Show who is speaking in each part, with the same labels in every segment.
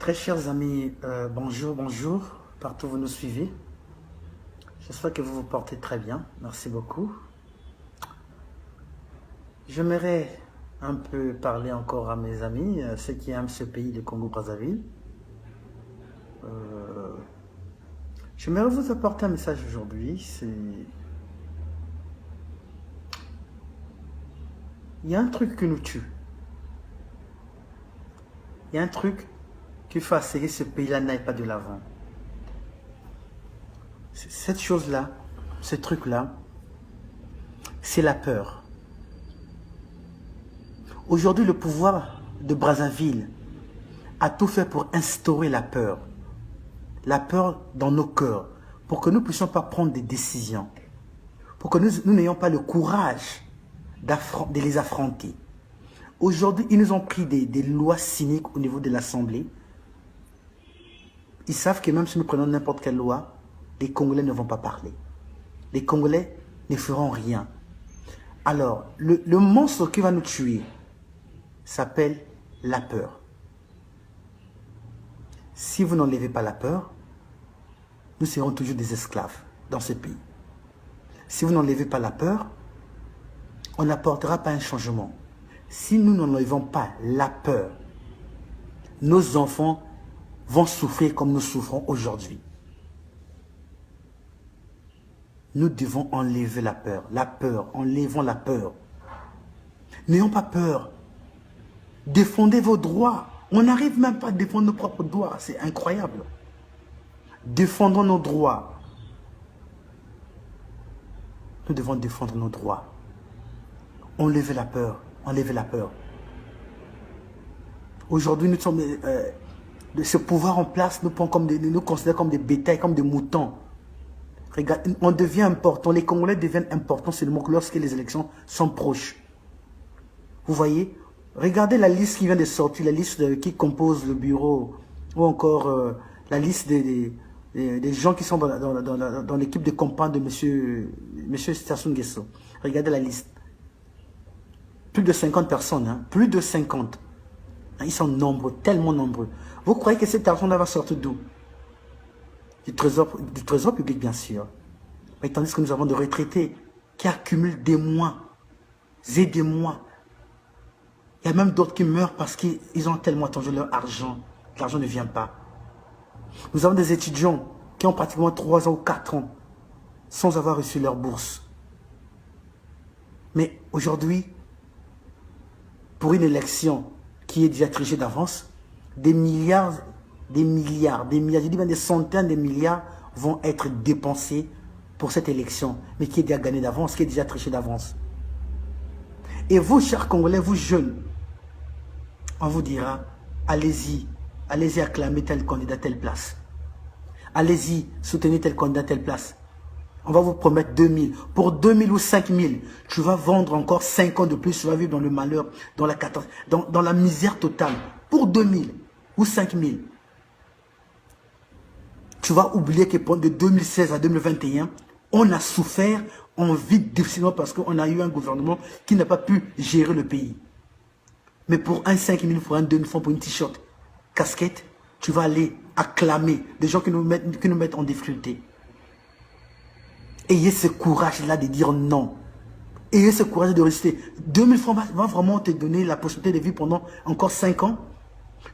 Speaker 1: Très chers amis, bonjour, bonjour, partout où vous nous suivez. J'espère que vous vous portez très bien, merci beaucoup. J'aimerais un peu parler encore à mes amis, ceux qui aiment ce pays, le Congo-Brazzaville. J'aimerais vous apporter un message aujourd'hui, il y a un truc qui nous tue. Il y a un truc qui fait que ce pays-là n'aille pas de l'avant. Cette chose-là, ce truc-là, c'est la peur. Aujourd'hui, le pouvoir de Brazzaville a tout fait pour instaurer la peur dans nos cœurs, pour que nous ne puissions pas prendre des décisions, pour que nous n'ayons pas le courage de les affronter. Aujourd'hui, ils nous ont pris des lois cyniques au niveau de l'Assemblée. Ils savent que même si nous prenons n'importe quelle loi, les Congolais ne vont pas parler. Les Congolais ne feront rien. Alors, le monstre qui va nous tuer s'appelle la peur. Si vous n'enlevez pas la peur, nous serons toujours des esclaves dans ce pays. Si vous n'enlevez pas la peur, on n'apportera pas un changement. Si nous n'enlevons pas la peur, nos enfants vont souffrir comme nous souffrons aujourd'hui. Nous devons enlever la peur. La peur, enlevons la peur. N'ayons pas peur. Défendez vos droits. On n'arrive même pas à défendre nos propres droits. C'est incroyable. Défendons nos droits. Nous devons défendre nos droits. Enlevez la peur. Enlevez la peur. Aujourd'hui, nous sommes de ce pouvoir en place, nous considérons comme des bétails, comme des moutons. Regarde, on devient important. Les Congolais deviennent importants seulement lorsque les élections sont proches. Vous voyez? Regardez la liste qui vient de sortir, la liste qui compose le bureau, ou encore la liste des gens qui sont dans l'équipe de campagne de M. Sassou Nguesso. Regardez la liste. Plus de 50 personnes, hein? Plus de 50. Ils sont nombreux, tellement nombreux. Vous croyez que cet argent-là va sortir d'où? Du trésor public, bien sûr. Mais tandis que nous avons des retraités qui accumulent des mois et des mois. Il y a même d'autres qui meurent parce qu'ils ont tellement attendu leur argent. L'argent ne vient pas. Nous avons des étudiants qui ont pratiquement 3 ans ou 4 ans sans avoir reçu leur bourse. Mais aujourd'hui, pour une élection qui est déjà trichée d'avance, des milliards, je dis même des centaines de milliards vont être dépensés pour cette élection, mais qui est déjà gagnée d'avance, qui est déjà trichée d'avance. Et vous, chers Congolais, vous jeunes, on vous dira, allez-y acclamer tel candidat, telle place. Allez-y, soutenir tel candidat, telle place. On va vous promettre 2000. Pour 2000 ou 5000, tu vas vendre encore 5 ans de plus, tu vas vivre dans le malheur, dans la misère totale. Pour 2000 ou 5000. Tu vas oublier que de 2016 à 2021, on a souffert, on vit difficilement parce qu'on a eu un gouvernement qui n'a pas pu gérer le pays. Mais pour un 5000 francs, un 2000 francs pour une t-shirt, casquette, tu vas aller acclamer des gens qui nous mettent en difficulté. Ayez ce courage-là de dire non. Ayez ce courage de rester. 2000 francs va vraiment te donner la possibilité de vivre pendant encore 5 ans.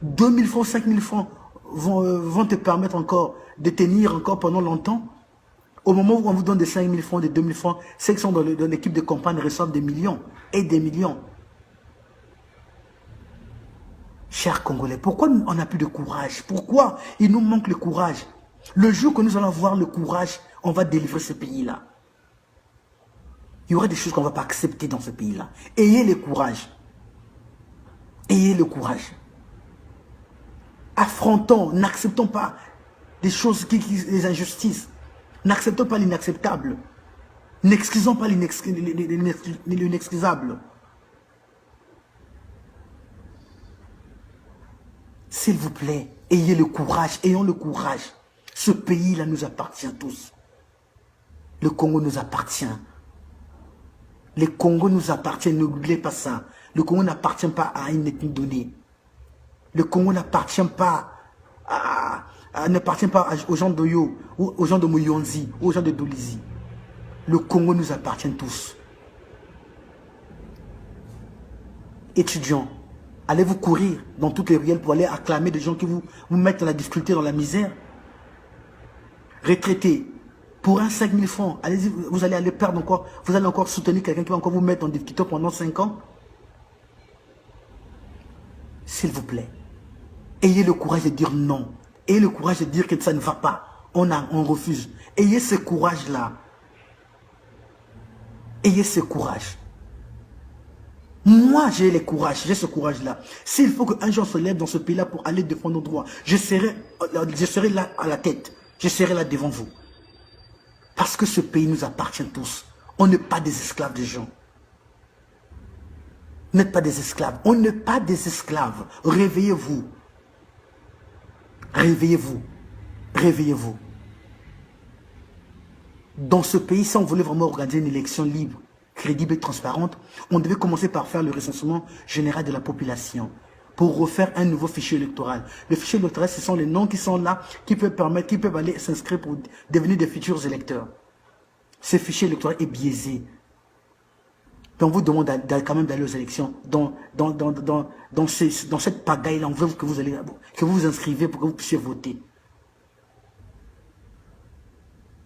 Speaker 1: 2000 francs, 5000 francs vont te permettre encore de tenir encore pendant longtemps. Au moment où on vous donne des 5000 francs, des 2000 francs, ceux qui sont dans l'équipe de campagne reçoivent des millions et des millions. Chers Congolais, pourquoi on n'a plus de courage? Pourquoi il nous manque le courage? Le jour que nous allons avoir le courage, on va délivrer ce pays-là. Il y aura des choses qu'on ne va pas accepter dans ce pays-là. Ayez le courage. Ayez le courage. Affrontons, n'acceptons pas des choses, les injustices. N'acceptons pas l'inacceptable. N'excusons pas l'inexcusable. S'il vous plaît, ayez le courage, ayons le courage. Ce pays-là nous appartient tous. Le Congo nous appartient. Le Congo nous appartient, n'oubliez pas ça. Le Congo n'appartient pas à une ethnie donnée. Le Congo n'appartient pas n'appartient pas aux gens d'Oyo, ou aux gens de Mouyonzi, ou aux gens de Dolizi. Le Congo nous appartient tous. Étudiants, allez-vous courir dans toutes les ruelles pour aller acclamer des gens qui vous mettent dans la difficulté, dans la misère? Retraités, pour un 5 000 francs, allez-y, vous allez aller perdre encore, vous allez encore soutenir quelqu'un qui va encore vous mettre en difficulté pendant 5 ans? S'il vous plaît, ayez le courage de dire non. Ayez le courage de dire que ça ne va pas. On refuse. Ayez ce courage-là. Ayez ce courage. Moi, j'ai le courage, j'ai ce courage-là. S'il faut qu'un jour se lève dans ce pays-là pour aller défendre nos droits, je serai là à la tête. Je serai là devant vous. Parce que ce pays nous appartient tous. On n'est pas des esclaves des gens. Vous n'êtes pas des esclaves. On n'est pas des esclaves. Réveillez-vous. Réveillez-vous. Réveillez-vous. Dans ce pays, si on voulait vraiment organiser une élection libre, crédible et transparente, on devait commencer par faire le recensement général de la population pour refaire un nouveau fichier électoral. Le fichier électoral, ce sont les noms qui sont là, qui peuvent aller s'inscrire pour devenir des futurs électeurs. Ce fichier électoral est biaisé. Donc on vous demande quand même d'aller aux élections. Dans cette pagaille-là, on veut que vous vous inscrivez pour que vous puissiez voter.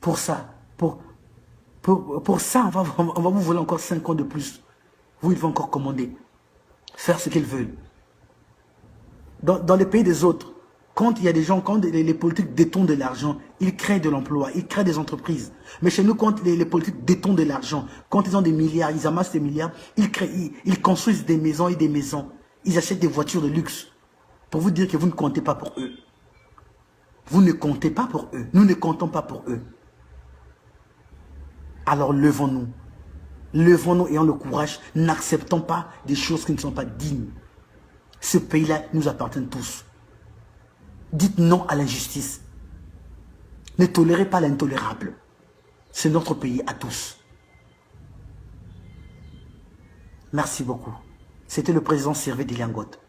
Speaker 1: Pour ça, pour ça, on va vous voler encore 5 ans de plus. Vous, ils vont encore commander. Faire ce qu'ils veulent. Dans les pays des autres, quand il y a des gens, quand les politiques détournent de l'argent, ils créent de l'emploi, ils créent des entreprises. Mais chez nous, quand les politiques détournent de l'argent, quand ils ont des milliards, ils amassent des milliards, ils construisent des maisons et des maisons. Ils achètent des voitures de luxe. Pour vous dire que vous ne comptez pas pour eux. Vous ne comptez pas pour eux. Nous ne comptons pas pour eux. Alors levons-nous. Levons-nous ayant le courage. N'acceptons pas des choses qui ne sont pas dignes. Ce pays-là nous appartient tous. Dites non à l'injustice. Ne tolérez pas l'intolérable. C'est notre pays à tous. Merci beaucoup. C'était le président Servé de Liangote.